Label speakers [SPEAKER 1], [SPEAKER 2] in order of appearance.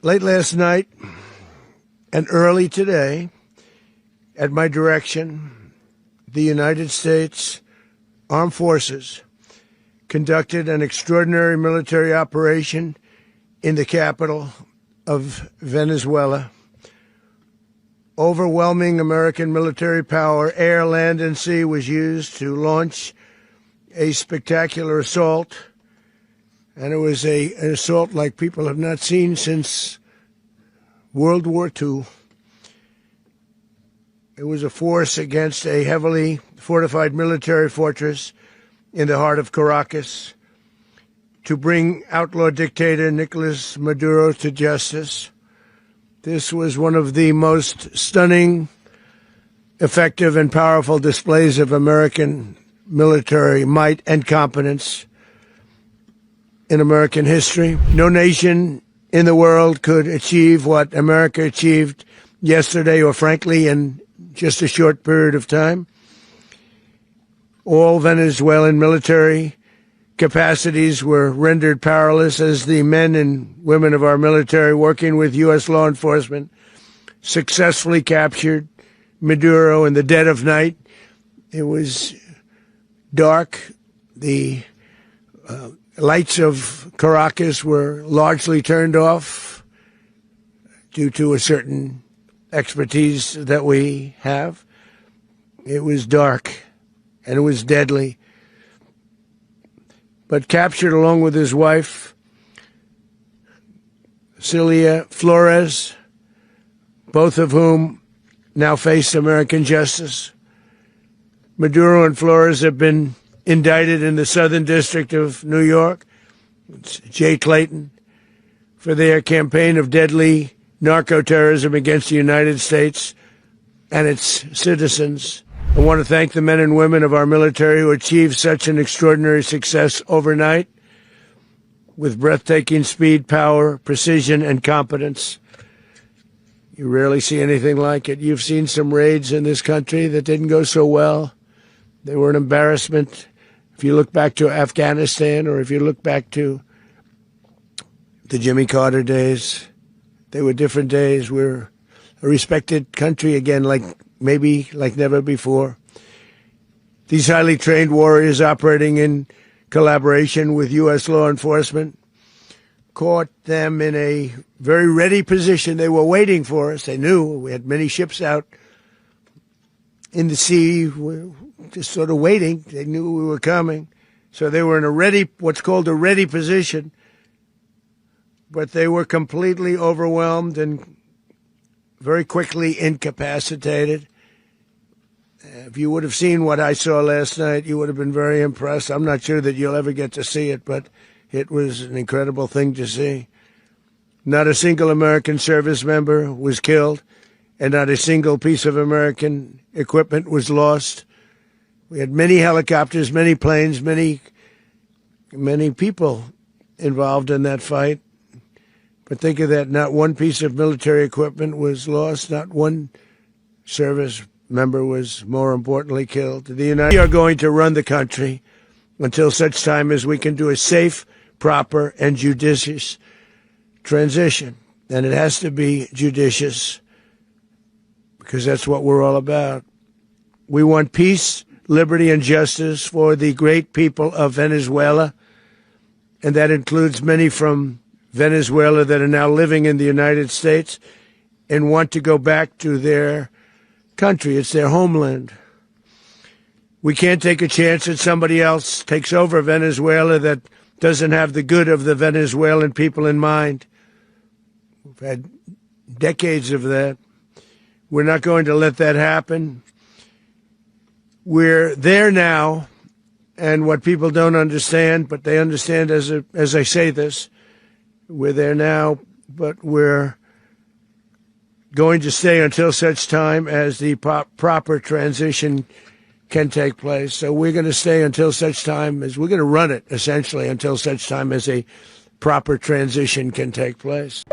[SPEAKER 1] Late last night and early today, at my direction, the United States Armed Forces conducted an extraordinary military operation in the capital of Venezuela. Overwhelming American military power, air, land, and sea, was used to launch a spectacular assault. And it was an assault like people have not seen since World War II. It was a force against a heavily fortified military fortress in the heart of Caracas to bring outlaw dictator Nicolas Maduro to justice. This was one of the most stunning, effective, and powerful displays of American military might and competence in American history. No nation in the world could achieve what America achieved yesterday, or frankly, in just a short period of time. All Venezuelan military capacities were rendered powerless as the men and women of our military, working with U.S. law enforcement, successfully captured Maduro in the dead of night. It was dark. The lights of Caracas were largely turned off due to a certain expertise that we have. It was dark and it was deadly. But captured along with his wife, Celia Flores, both of whom now face American justice. Maduro and Flores have been indicted in the Southern District of New York, it's J. Clayton, for their campaign of deadly narco-terrorism against the United States and its citizens. I want to thank the men and women of our military who achieved such an extraordinary success overnight with breathtaking speed, power, precision, and competence. You rarely see anything like it. You've seen some raids in this country that didn't go so well. They were an embarrassment. If you look back to Afghanistan, or if you look back to the Jimmy Carter days, they were different days. We're a respected country again, like never before. These highly trained warriors, operating in collaboration with U.S. law enforcement, caught them in a very ready position. They were waiting for us. They knew we had many ships out in the sea, just sort of waiting. They knew we were coming. So they were in what's called a ready position. But they were completely overwhelmed and very quickly incapacitated. If you would have seen what I saw last night, you would have been very impressed. I'm not sure that you'll ever get to see it, but it was an incredible thing to see. Not a single American service member was killed, and not a single piece of American equipment was lost. We had many helicopters, many planes, many people involved in that fight. But think of that, not one piece of military equipment was lost, not one service member was, more importantly, killed. We are going to run the country until such time as we can do a safe, proper, and judicious transition. And it has to be judicious, because that's what we're all about. We want peace, liberty, and justice for the great people of Venezuela, and that includes many from Venezuela that are now living in the United States and want to go back to their country. It's their homeland. We can't take a chance that somebody else takes over Venezuela that doesn't have the good of the Venezuelan people in mind. We've had decades of that. We're not going to let that happen. We're there now, and what people don't understand, but they understand as I say this, we're there now, but we're going to stay until such time as the proper transition can take place. So we're going to stay until such time as we're going to run it, essentially, until such time as a proper transition can take place.